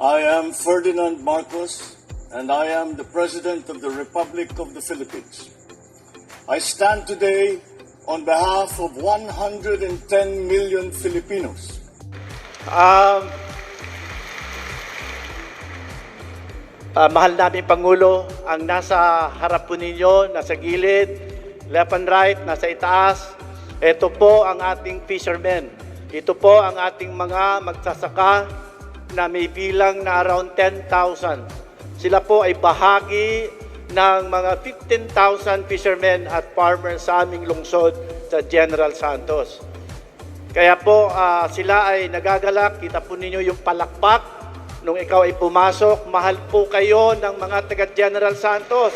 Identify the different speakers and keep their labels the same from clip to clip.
Speaker 1: I am Ferdinand Marcos, and I am the President of the Republic of the Philippines. I stand today on behalf of 110 million Filipinos.
Speaker 2: Mahal namin Pangulo, ang nasa harap po ninyo, nasa gilid, left and right, nasa itaas. Ito po ang ating fishermen. Ito po ang ating mga magsasaka na may bilang na around 10,000. Sila po ay bahagi ng mga 15,000 fishermen at farmers sa aming lungsod sa General Santos. Kaya po sila ay nagagalak. Kita po ninyo yung palakpak nung ikaw ay pumasok. Mahal po kayo ng mga taga General Santos.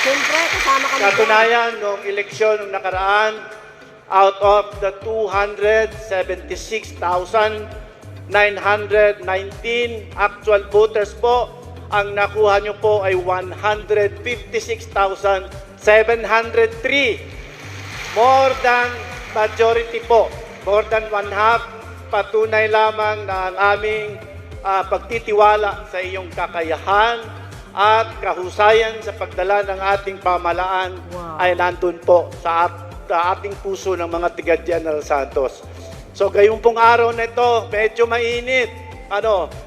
Speaker 3: Siyempre, kasama kami.
Speaker 2: Katunayan, nung eleksyon nung nakaraan, out of the 276,919 actual voters po, ang nakuha nyo po ay 156,703. More than majority po. More than one half. Patunay lamang na ang aming pagtitiwala sa iyong kakayahan at kahusayan sa pagdala ng ating pamahalaan ay nandun po sa ating puso ng mga tiga General Santos. So gayong pong araw na ito, medyo mainit.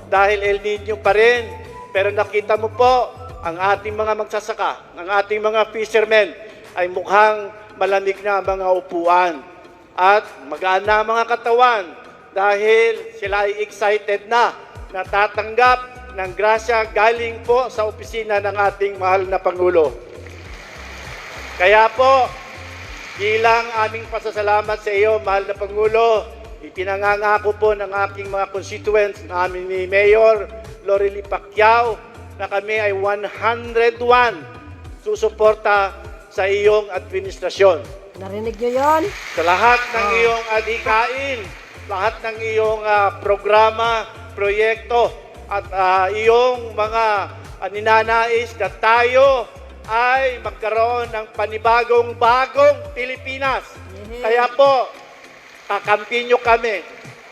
Speaker 2: Dahil El Niño pa rin. Pero nakita mo po, ang ating mga magsasaka, ang ating mga fishermen ay mukhang malamig na mga upuan. At magaan na mga katawan dahil sila ay excited na natatanggap ng grasya galing po sa opisina ng ating mahal na Pangulo. Kaya po, bilang aming pasasalamat sa iyo, mahal na Pangulo, ipinangangako po ng aking mga constituents, namin ni Mayor Lorely Pacquiao, na kami ay 101 susuporta sa iyong administrasyon.
Speaker 3: Narinig nyo yun?
Speaker 2: Sa lahat ng iyong adhikain, lahat ng iyong programa, proyekto, at iyong mga ninanais na tayo ay magkaroon ng bagong Pilipinas. Kaya po, kakampi nyo kami,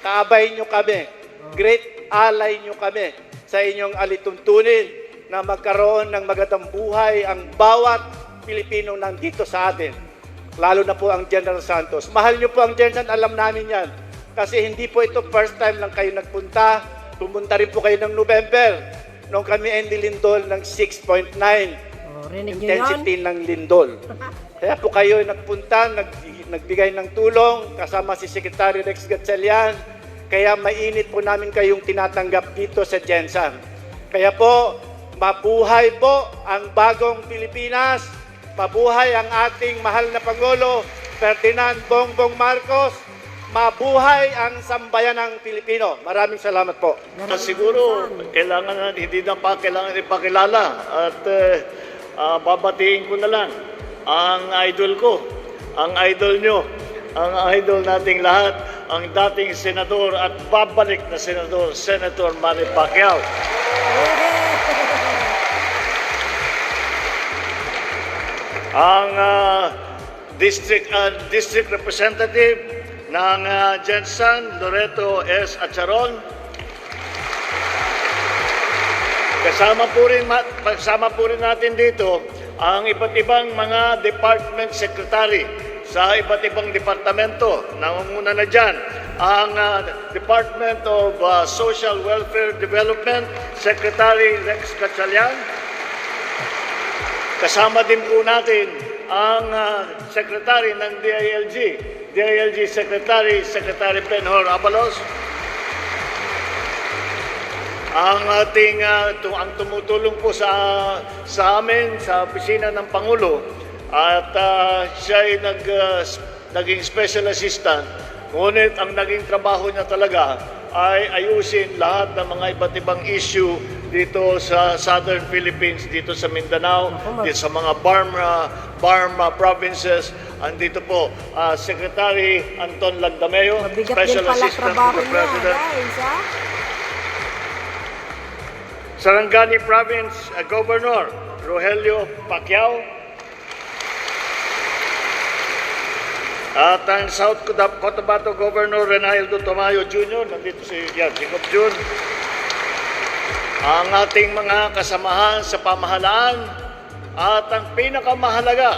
Speaker 2: kaabay nyo kami, great ally nyo kami sa inyong alituntunin na magkaroon ng magandang buhay ang bawat Pilipino nandito sa atin. Lalo na po ang General Santos. Mahal nyo po ang General, alam namin yan. Kasi hindi po ito first time lang kayo nagpunta. Pumunta rin po kayo ng November nung kami ay nilindol ng 6.9 intensity ng lindol. Kaya po kayo nagpunta, nagbigay ng tulong kasama si Secretary Rex Gatchalian. Kaya mainit po namin kayong tinatanggap dito sa Jensan. Kaya po, mabuhay po ang bagong Pilipinas. Mabuhay ang ating mahal na Pangulo, Ferdinand Bongbong Marcos. Mabuhay ang sambayanang Pilipino. Maraming salamat po.
Speaker 4: Siguro, kailangan kailangan ipakilala at babatiin ko na lang ang idol ko, ang idol nyo, ang idol nating lahat, ang dating senador at babalik na senador, Senator Manny Pacquiao. Ang district representative ng Jensan, Loreto S. Acharon. Kasama po rin natin dito ang iba't ibang mga department secretary sa iba't ibang departamento. Nangunguna na dyan ang Department of Social Welfare Development, Secretary Rex Gatchalian. Kasama din po natin ang Secretary ng DILG Secretary Benhur Abalos. Ang ating ang tumutulong po sa amin sa opisina ng Pangulo at siya ay naging special assistant. Ngunit ang naging trabaho niya talaga ay ayusin lahat ng mga iba't ibang issue dito sa Southern Philippines, dito sa Mindanao, dito sa mga Barm provinces. Andito po, Secretary Anton Lagdameo, Special Assistant to the President. Sarangani Province Governor Rogelio Pacquiao. At ang South Cotabato Governor Renaldo Tamayo Jr., nandito si Jacob Jun. Ang ating mga kasamahan sa pamahalaan at ang pinakamahalaga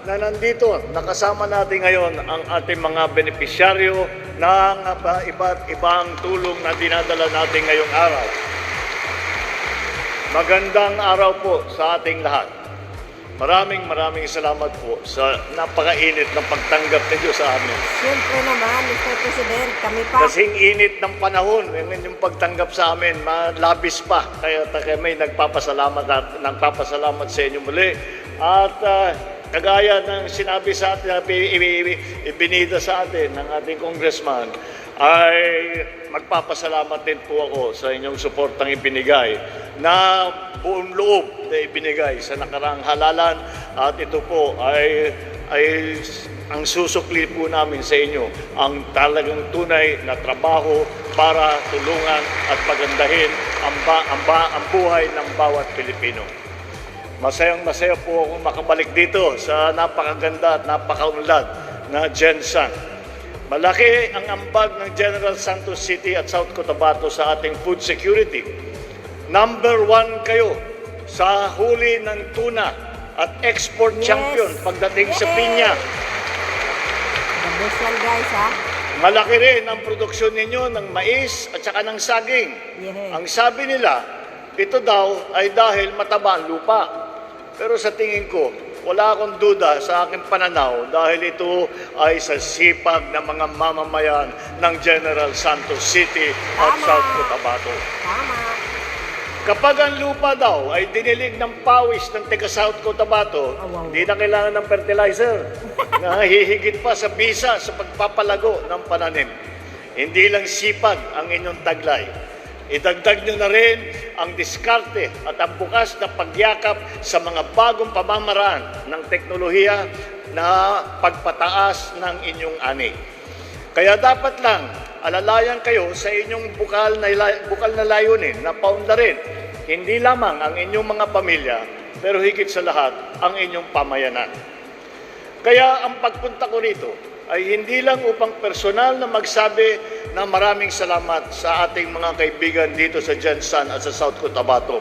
Speaker 4: na nandito, nakasama natin ngayon ang ating mga benepisyaryo ng iba't ibang tulong na dinadala natin ngayong araw. Magandang araw po sa ating lahat. Maraming salamat po sa napakainit ng pagtanggap ninyo sa amin.
Speaker 3: Siyempre naman, Mr. President, kami pa.
Speaker 4: Kasing init ng panahon, yung pagtanggap sa amin, malabis pa. Kaya may nagpapasalamat sa inyo muli. At kagaya ng sinabi sa atin, ibinida sa atin ng ating congressman, ay magpapasalamat din po ako sa inyong suportang ibinigay na buong loob na ibinigay sa nakaraang halalan, at ito po ay ang susukli po namin sa inyo ang talagang tunay na trabaho para tulungan at pagandahin ang buhay ng bawat Pilipino. Masayang-masaya po akong makabalik dito sa napakaganda at napakaunlad na Gensan. Malaki ang ambag ng General Santos City at South Cotabato sa ating food security. Number 1 kayo sa huli ng tuna at export champion pagdating sa pinya.
Speaker 3: The best yan, guys, ha?
Speaker 4: Malaki rin ang produksyon ninyo ng mais at saka ng saging.
Speaker 3: Yeah.
Speaker 4: Ang sabi nila, ito daw ay dahil mataba ang lupa. Pero sa tingin ko, wala akong duda sa aking pananaw dahil ito ay sa sipag ng mga mamamayan ng General Santos City at
Speaker 3: Tama.
Speaker 4: South Cotabato.
Speaker 3: Tama.
Speaker 4: Kapag ang lupa daw ay dinilig ng pawis ng taga South Cotabato,
Speaker 3: wow.
Speaker 4: hindi na kailangan ng fertilizer. Nahihigit pa sa bisa sa pagpapalago ng pananim. Hindi lang sipag ang inyong taglay. Idagdag nyo na rin ang diskarte at ang bukas na pagyakap sa mga bagong pamamaraan ng teknolohiya na pagpataas ng inyong ani. Kaya dapat lang alalayan kayo sa inyong bukal na layunin na paunlarin hindi lamang ang inyong mga pamilya, pero higit sa lahat ang inyong pamayanan. Kaya ang pagpunta ko rito ay hindi lang upang personal na magsabi na maraming salamat sa ating mga kaibigan dito sa Gensan at sa South Cotabato,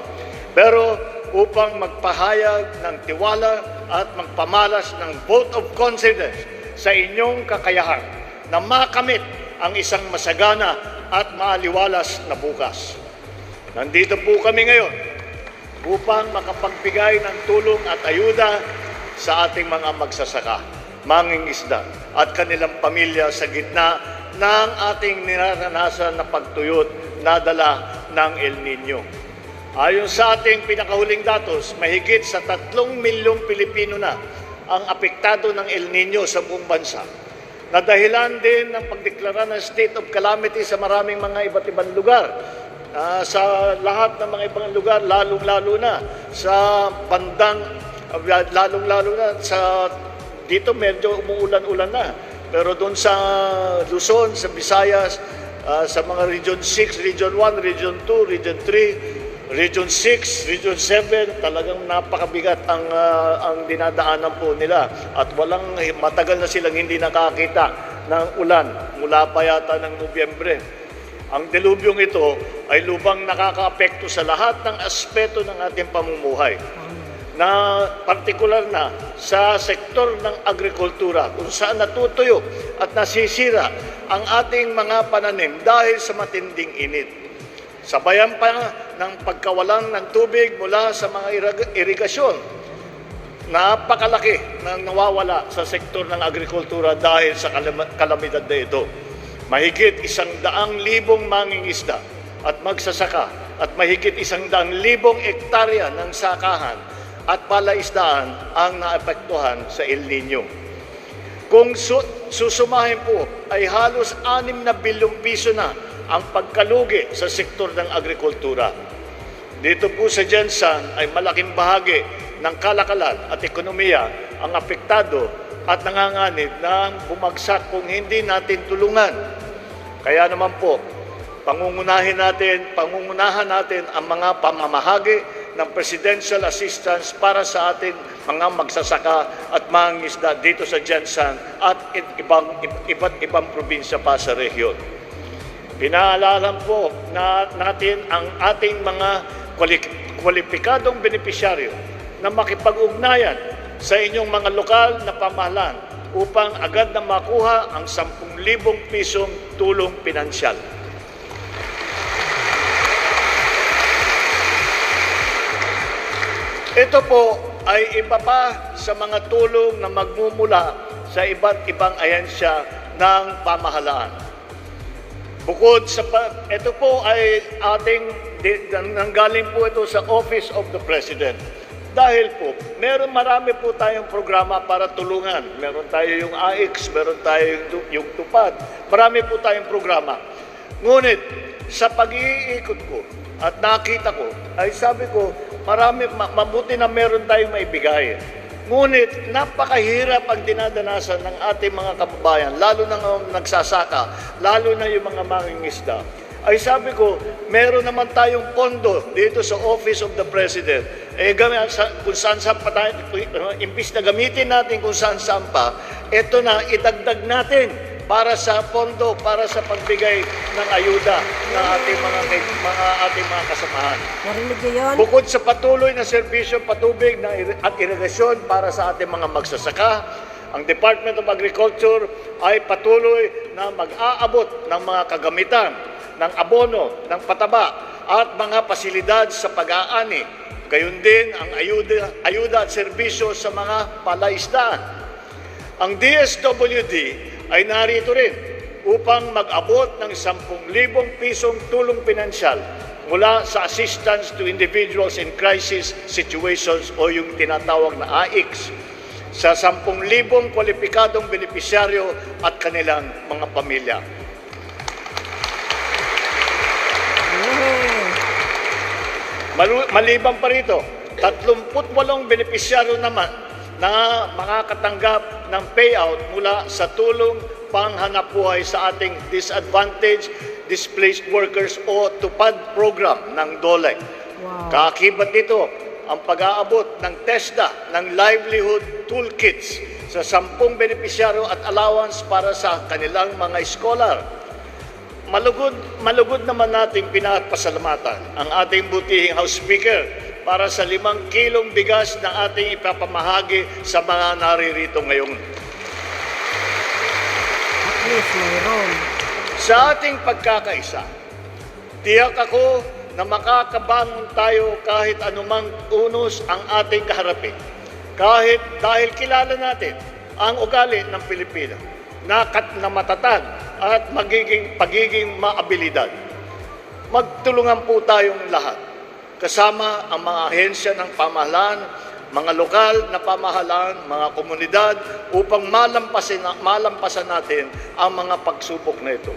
Speaker 4: pero upang magpahayag ng tiwala at magpamalas ng vote of confidence sa inyong kakayahan na makamit ang isang masagana at maaliwalas na bukas. Nandito po kami ngayon upang makapagbigay ng tulong at ayuda sa ating mga magsasaka, mangingisda at kanilang pamilya sa gitna ng ating ninaranasan na pagtuyot na dala ng El Nino. Ayon sa ating pinakahuling datos, mahigit sa 3 milyong Pilipino na ang apektado ng El Nino sa buong bansa, na dahilan din ng pagdeklara ng state of calamity sa maraming mga iba't ibang lugar. Sa lahat ng mga ibang lugar, lalong-lalo na sa bandang, lalong-lalo na sa dito medyo umuulan-ulan na. Pero doon sa Luzon, sa Visayas, sa mga Region 6, Region 1, Region 2, Region 3, Region 6, Region 7, talagang napakabigat ang dinadaanan po nila. At matagal na silang hindi nakakita ng ulan mula pa yata ng Nobyembre. Ang dilubyong ito ay lubang nakakaapekto sa lahat ng aspeto ng ating pamumuhay, na partikular na sa sektor ng agrikultura kung saan natutuyo at nasisira ang ating mga pananim dahil sa matinding init. Sabayan pa ng pagkawalan ng tubig mula sa mga irigasyon. Napakalaki ng nawawala sa sektor ng agrikultura dahil sa kalamidad na ito. Mahigit 100,000 mangingisda at magsasaka at mahigit 100,000 hektarya ng sakahan at palaisdaan ang naapektuhan sa El Nino. Kung susumahin po ay halos 6 na bilyong piso na ang pagkalugi sa sektor ng agrikultura. Dito po sa Gensan ay malaking bahagi ng kalakalan at ekonomiya ang apektado at nanganganib ng bumagsak kung hindi natin tulungan. Kaya naman po, pangungunahan natin ang mga pamamahagi ng presidential assistance para sa ating mga magsasaka at mangingisda dito sa Jensan at iba't ibang probinsya pa sa rehiyon. Pinaalala po natin ang ating mga kwalipikadong benepisyaryo na makipag-ugnayan sa inyong mga lokal na pamahalaan upang agad na makuha ang 10,000 pisong tulong pinansyal. Ito po ay iba pa sa mga tulong na magmumula sa iba't ibang ahensya ng pamahalaan. Bukod sa ito po ay nanggaling po ito sa Office of the President. Dahil po, marami po tayong programa para tulungan. Meron tayo yung AIX, meron tayo yung TUPAD. Marami po tayong programa. Ngunit, sa pag-iikot ko at nakita ko, ay sabi ko, mabuti na meron tayong maibigay. Ngunit, napakahirap ang dinadanasan ng ating mga kababayan, lalo na nagsasaka, lalo na yung mga mangingisda. Ay sabi ko, meron naman tayong pondo dito sa Office of the President. Kung saan-saan pa tayo, imbis na gamitin natin kung saan-saan pa, ito na idagdag natin para sa pondo, para sa pagbigay ng ayuda ng ating mga kasamahan.
Speaker 3: Narinig niyo yun?
Speaker 4: Bukod sa patuloy na serbisyo patubig at irigasyon para sa ating mga magsasaka, ang Department of Agriculture ay patuloy na mag-aabot ng mga kagamitan, ng abono, ng pataba, at mga pasilidad sa pag-aani. Gayon din ang ayuda at serbisyo sa mga palaisdaan. Ang DSWD ay narito rin upang mag-abot ng 10,000 pisong tulong pinansyal mula sa Assistance to Individuals in Crisis Situations o yung tinatawag na AIX sa 10,000 kwalipikadong benepisyaryo at kanilang mga pamilya. Maliban pa rito, 38 benepisyaryo naman na makakatanggap ng payout mula sa tulong panghanapbuhay sa ating Disadvantaged Displaced Workers o TUPAD program ng DOLE.
Speaker 3: Wow.
Speaker 4: Kaakibat nito ang pag-aabot ng TESDA ng livelihood toolkits sa 10 benepisyaryo at allowance para sa kanilang mga scholar. Malugod naman nating pinapasalamatan ang ating butihing House Speaker para sa 5 kilong bigas na ating ipapamahagi sa mga naririto ngayon.
Speaker 3: At least mayroon.
Speaker 4: Sa ating pagkakaisa, tiyak ako na makakabangon tayo kahit anumang unos ang ating kaharapin. Kahit dahil kilala natin ang ugali ng Pilipino na matatag at pagiging maabilidad. Magtulungan po tayong lahat, kasama ang mga ahensya ng pamahalaan, mga lokal na pamahalaan, mga komunidad, upang malampasan natin ang mga pagsubok na ito.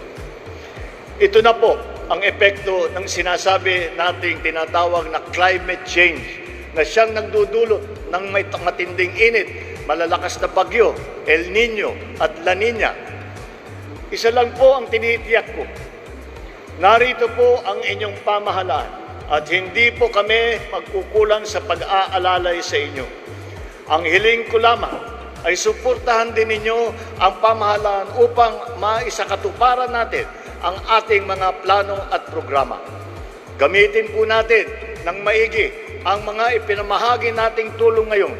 Speaker 4: Ito na po ang epekto ng sinasabi nating tinatawag na climate change na siyang nagdudulot ng matinding init, malalakas na bagyo, El Nino at La Nina. Isa lang po ang tinitiyak ko. Narito po ang inyong pamahalaan at hindi po kami magkukulang sa pag-aalalay sa inyo. Ang hiling ko lamang ay suportahan din ninyo ang pamahalaan upang maisakatuparan natin ang ating mga plano at programa. Gamitin po natin ng maigi ang mga ipinamahagi nating tulong ngayon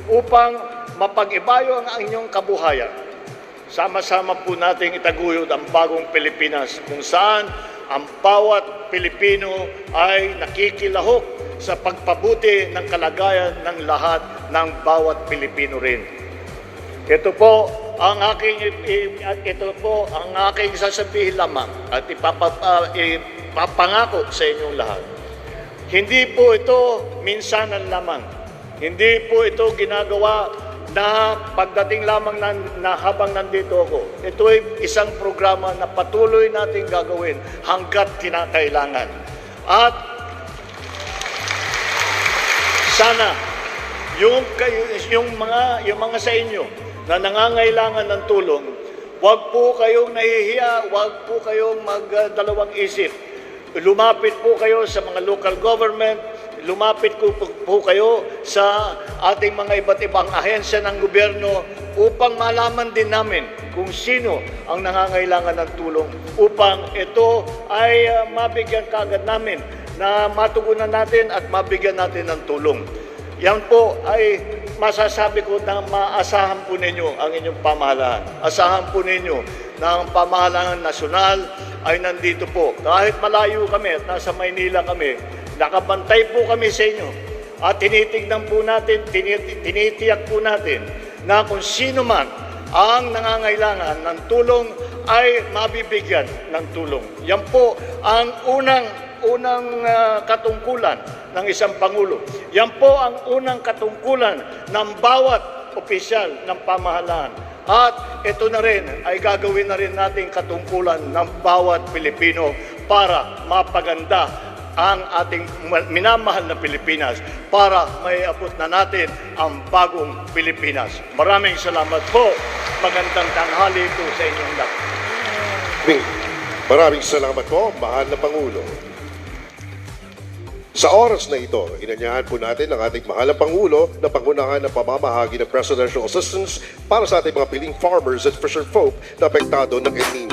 Speaker 4: upang mapag-ibayo ang inyong kabuhayan. Sama-sama po nating itaguyod ang bagong Pilipinas kung saan ang bawat Pilipino ay nakikilahok sa pagpabuti ng kalagayan ng lahat ng bawat Pilipino rin. Ito po ang aking sasabihin lamang at ipapangako sa inyong lahat. Hindi po ito minsanan lamang. Hindi po ito ginagawa na pagdating lamang na habang nandito ako. Ito ay isang programa na patuloy natin gagawin hanggat kinakailangan. At sana yung mga sa inyo na nangangailangan ng tulong, huwag po kayong nahihiya, huwag po kayong magdalawang isip. Lumapit po kayo sa mga local government, lumapit po kayo sa ating mga iba't ibang ahensya ng gobyerno upang malaman din namin kung sino ang nangangailangan ng tulong upang ito ay mabigyan kaagad namin na matugunan natin at mabigyan natin ng tulong. Yan po ay masasabi ko na maasahan po ninyo ang inyong pamahalaan. Asahan po ninyo na ang pamahalaan nasyonal ay nandito po. Kahit malayo kami at nasa Maynila kami, nakabantay po kami sa inyo. At tinitignan po natin, tinitiyak po natin na kung sino man ang nangangailangan ng tulong ay mabibigyan ng tulong. Yan po ang unang katungkulan ng isang Pangulo. Yan po ang unang katungkulan ng bawat opisyal ng pamahalaan. At ito na rin ay gagawin na rin natin katungkulan ng bawat Pilipino para mapaganda ang ating minamahal na Pilipinas, para may abot na natin ang bagong Pilipinas. Maraming salamat po. Magandang tanghali po sa inyong lahat.
Speaker 5: Maraming salamat po, mahal na Pangulo. Sa oras na ito, inanyahan po natin ang ating mahal na Pangulo na pangunahan ng pamamahagi ng presidential assistance para sa ating mga piling farmers at fisherfolk na apektado ng El Nino.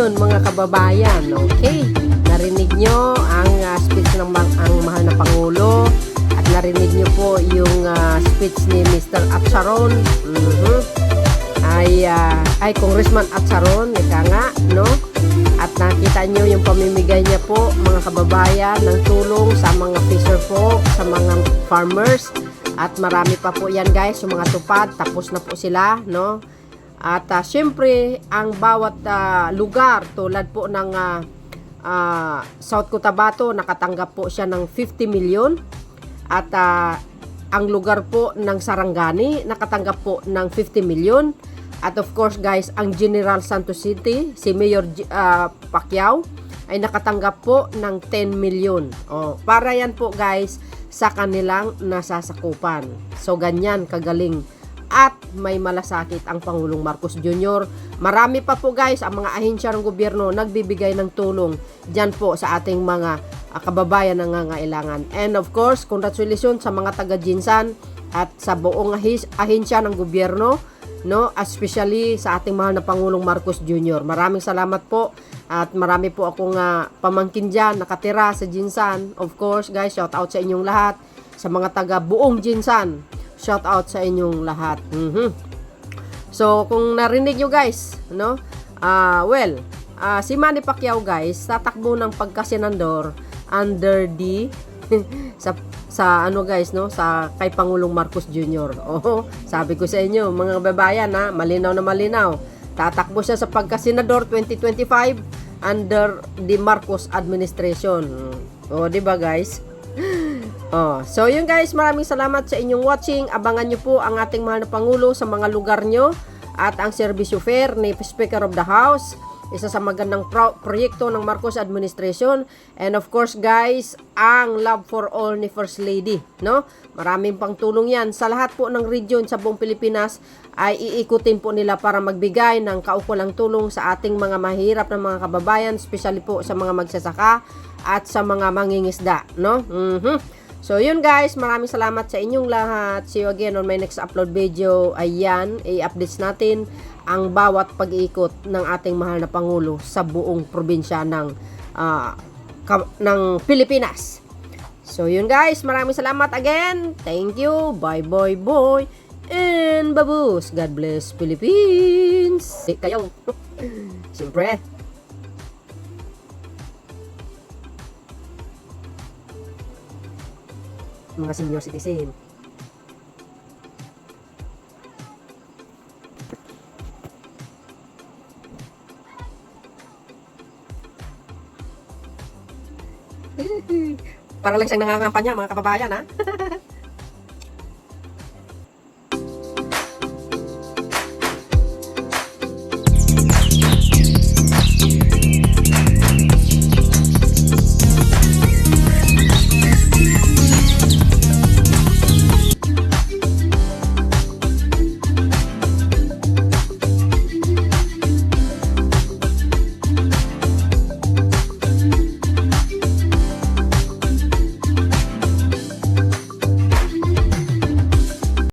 Speaker 3: yun mga kababayan, okay? Narinig nyo ang speech ng ang mahal na Pangulo at narinig nyo po yung speech ni Mr. Atcharon. Ay Congressman Atcharon, ika nga, no? At nakita nyo yung pamimigay niya po mga kababayan ng tulong sa mga fisher folk, sa mga farmers. At marami pa po yan guys, yung mga tupad, tapos na po sila, no? At syempre, ang bawat lugar tulad po ng South Cotabato, nakatanggap po siya ng 50 million. At ang lugar po ng Sarangani, nakatanggap po ng 50 million. At of course guys, ang General Santos City, si Mayor Pacquiao, ay nakatanggap po ng 10 million. Para yan po guys sa kanilang nasasakupan. So ganyan kagaling at may malasakit ang Pangulong Marcos Jr. Marami pa po guys ang mga ahensya ng gobyerno nagbibigay ng tulong dyan po sa ating mga kababayan na nangangailangan. And of course, congratulations sa mga taga-Jinsan at sa buong ahensya ng gobyerno, no, especially sa ating mahal na Pangulong Marcos Jr. Maraming salamat po at marami po akong pamangkin dyan nakatira sa Jinsan. Of course guys, shout out sa inyong lahat, sa mga taga buong Jinsan. Shout out sa inyong lahat. So, kung narinig nyo guys, no? Si Manny Pacquiao guys, tatakbo ng pagkasenador under the sa ano guys, no? Sa kay Pangulong Marcos Jr. Sabi ko sa inyo, mga babayan, malinaw na malinaw. Tatakbo siya sa pagkasenador 2025 under the Marcos administration. Di ba guys? So yun guys, maraming salamat sa inyong watching. Abangan nyo po ang ating mahal na Pangulo sa mga lugar nyo at ang serbisyo fair ni Speaker of the House, isa sa magandang proyekto ng Marcos administration. And of course guys, ang Love for All ni First Lady, no? Maraming pang tulong yan sa lahat po ng region sa buong Pilipinas, ay iikutin po nila para magbigay ng kaukulang tulong sa ating mga mahirap na mga kababayan, especially po sa mga magsasaka at sa mga mangingisda, no? So yun guys, maraming salamat sa inyong lahat. See you again on my next upload video. Ayan, i-updates natin ang bawat pag-iikot ng ating mahal na Pangulo sa buong probinsya ng Pilipinas. So yun guys, maraming salamat again. Thank you. Bye bye boy. And babus. God bless Philippines. Kayo. Siyempre. Mga senior citizen. Para lang siyang nangangampanya mga kababayan, ha?